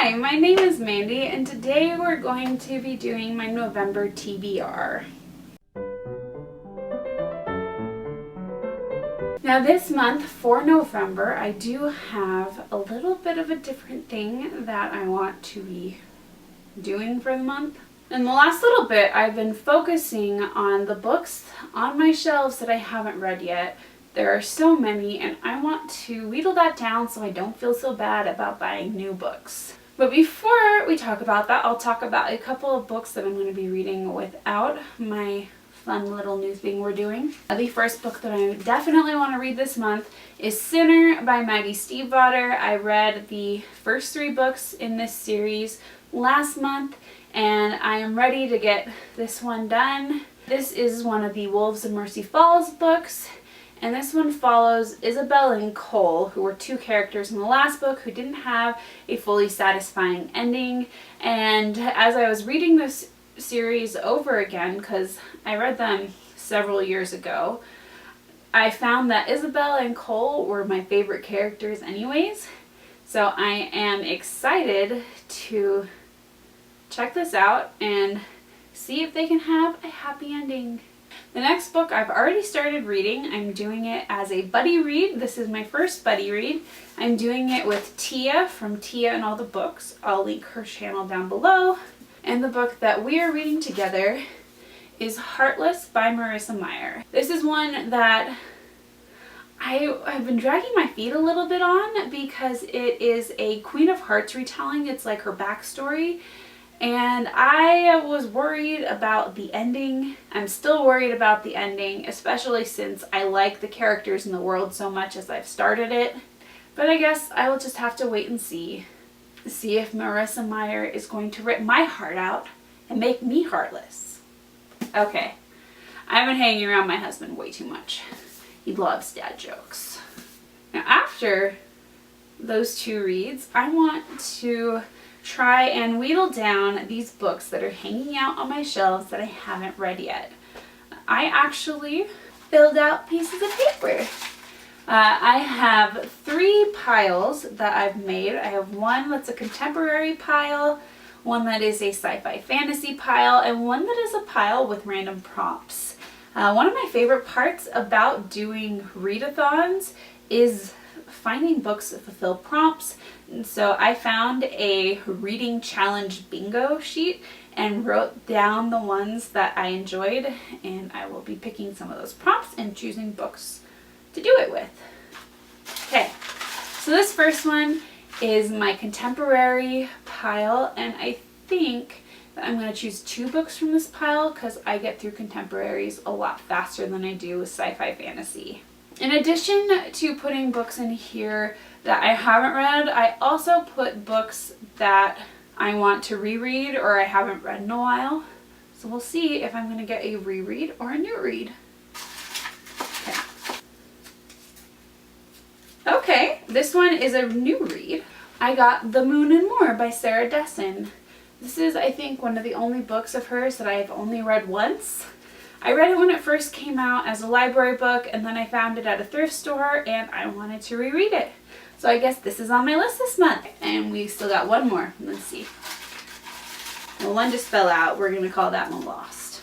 Hi, my name is Mandy and today we're going to be doing my November TBR. Now this month for November I do have a little bit of a different thing that I want to be doing for the month. In the last little bit I've been focusing on the books on my shelves that I haven't read yet. There are so many and I want to wheedle that down so I don't feel so bad about buying new books. But before we talk about that, I'll talk about a couple of books that I'm going to be reading without my fun little new thing we're doing. The first book that I definitely want to read this month is Sinner by Maggie Stiefvater. I read the first 3 books in this series last month and I am ready to get this one done. This is one of the Wolves of Mercy Falls books. And this one follows Isabel and Cole, who were 2 characters in the last book who didn't have a fully satisfying ending. And as I was reading this series over again, because I read them several years ago, I found that Isabel and Cole were my favorite characters anyways. So I am excited to check this out and see if they can have a happy ending. The next book I've already started reading. I'm doing it as a buddy read. This is my first buddy read. I'm doing it with Tia from Tia and All the Books. I'll link her channel down below. And the book that we are reading together is Heartless by Marissa Meyer. This is one that I've been dragging my feet a little bit on because it is a Queen of Hearts retelling. It's like her backstory. And I was worried about the ending. I'm still worried about the ending, especially since I like the characters in the world so much as I've started it. But I guess I will just have to wait and see if Marissa Meyer is going to rip my heart out and make me heartless. Okay, I've been hanging around my husband way too much. He loves dad jokes. Now after those 2 reads, I want to try and wheedle down these books that are hanging out on my shelves that I haven't read yet. I actually filled out pieces of paper. I have 3 piles that I've made. I have one that's a contemporary pile, one that is a sci-fi fantasy pile, and one that is a pile with random prompts. One of my favorite parts about doing readathons is finding books that fulfill prompts. And so I found a reading challenge bingo sheet and wrote down the ones that I enjoyed, and I will be picking some of those prompts and choosing books to do it with. Okay, so this first one is my contemporary pile, and I think that I'm going to choose 2 books from this pile because I get through contemporaries a lot faster than I do with sci-fi fantasy. In addition to putting books in here that I haven't read, I also put books that I want to reread or I haven't read in a while. So we'll see if I'm going to get a reread or a new read. Okay, this one is a new read. I got The Moon and More by Sarah Dessen. This is, I think, one of the only books of hers that I've only read once. I read it when it first came out as a library book, and then I found it at a thrift store and I wanted to reread it. So I guess this is on my list this month. And we still got one more. Let's see. Well, one just fell out. We're going to call that one lost.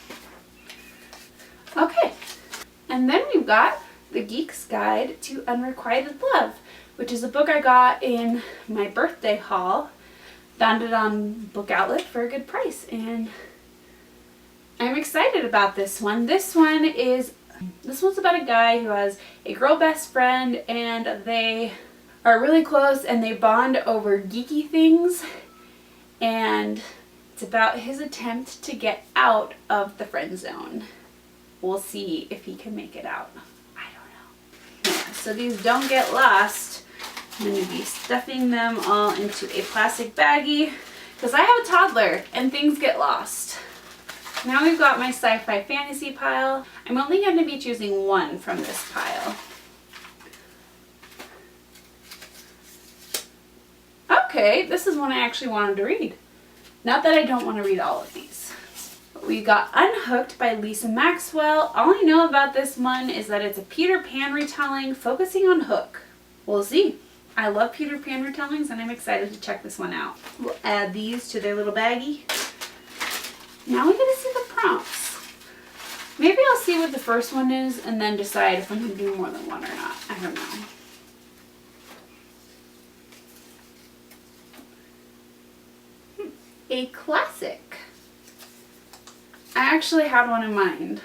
Okay. And then we've got The Geek's Guide to Unrequited Love, which is a book I got in my birthday haul. Found it on Book Outlet for a good price, and I'm excited about this one. This one's about a guy who has a girl best friend and they are really close and they bond over geeky things, and it's about his attempt to get out of the friend zone. We'll see if he can make it out. I don't know. Yeah, so these don't get lost. I'm going to be stuffing them all into a plastic baggie because I have a toddler and things get lost. Now we've got my sci-fi fantasy pile. I'm only going to be choosing one from this pile. Okay, this is one I actually wanted to read. Not that I don't want to read all of these. We got Unhooked by Lisa Maxwell. All I know about this one is that it's a Peter Pan retelling focusing on Hook. We'll see. I love Peter Pan retellings, and I'm excited to check this one out. We'll add these to their little baggie. Now we get to see the prompts. Maybe I'll see what the first one is and then decide if I'm going to do more than one or not. I don't know. A classic. I actually had one in mind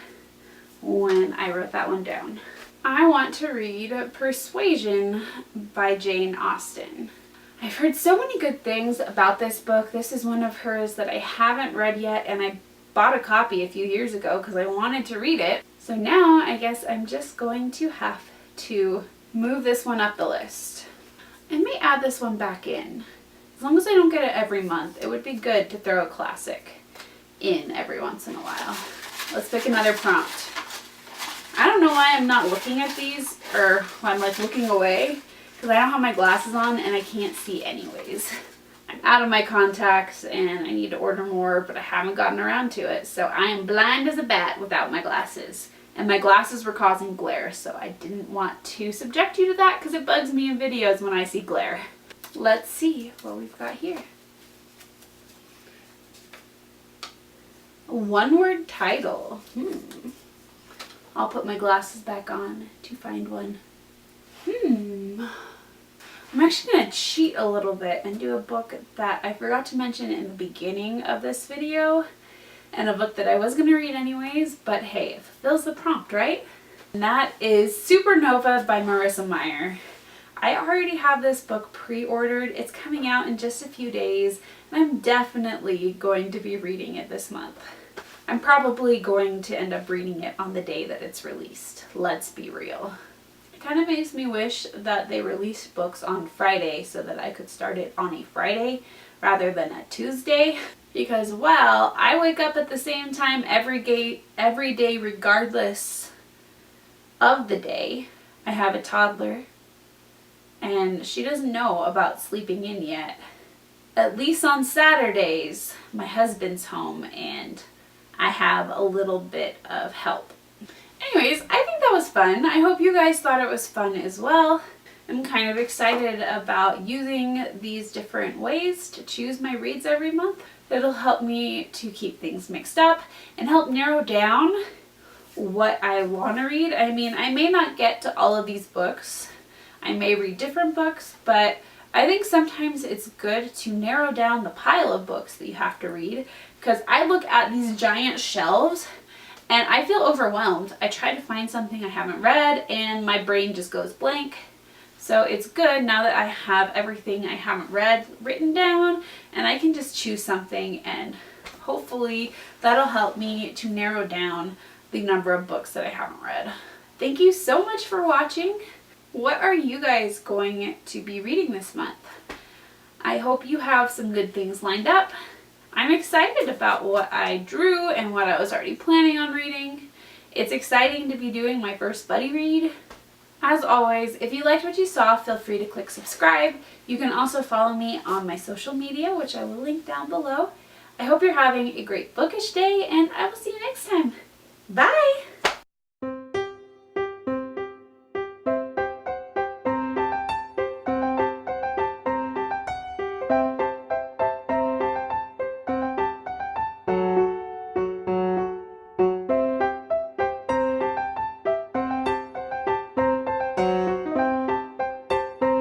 when I wrote that one down. I want to read Persuasion by Jane Austen. I've heard so many good things about this book. This is one of hers that I haven't read yet, and I bought a copy a few years ago because I wanted to read it. So now I guess I'm just going to have to move this one up the list. I may add this one back in. As long as I don't get it every month, it would be good to throw a classic in every once in a while. Let's pick another prompt. I don't know why I'm not looking at these, or why I'm like looking away, because I don't have my glasses on and I can't see anyways. I'm out of my contacts and I need to order more, but I haven't gotten around to it. So I am blind as a bat without my glasses. And my glasses were causing glare, so I didn't want to subject you to that because it bugs me in videos when I see glare. Let's see what we've got here. A one-word title. I'll put my glasses back on to find one. I'm actually going to cheat a little bit and do a book that I forgot to mention in the beginning of this video, and a book that I was going to read anyways, but hey, it fulfills the prompt, right? And that is Supernova by Marissa Meyer. I already have this book pre-ordered. It's coming out in just a few days, and I'm definitely going to be reading it this month. I'm probably going to end up reading it on the day that it's released. Let's be real. It kind of makes me wish that they released books on Friday so that I could start it on a Friday rather than a Tuesday. Because, well, I wake up at the same time every day regardless of the day. I have a toddler and she doesn't know about sleeping in yet. At least on Saturdays, my husband's home and I have a little bit of help. Anyways, I think that was fun. I hope you guys thought it was fun as well. I'm kind of excited about using these different ways to choose my reads every month. It'll help me to keep things mixed up and help narrow down what I want to read. I mean, I may not get to all of these books. I may read different books, but I think sometimes it's good to narrow down the pile of books that you have to read, because I look at these giant shelves and I feel overwhelmed. I try to find something I haven't read and my brain just goes blank. So it's good now that I have everything I haven't read written down and I can just choose something, and hopefully that'll help me to narrow down the number of books that I haven't read. Thank you so much for watching. What are you guys going to be reading this month? I hope you have some good things lined up. I'm excited about what I drew and what I was already planning on reading. It's exciting to be doing my first buddy read. As always, if you liked what you saw, feel free to click subscribe. You can also follow me on my social media, which I will link down below. I hope you're having a great bookish day, and I will see you next time. Bye!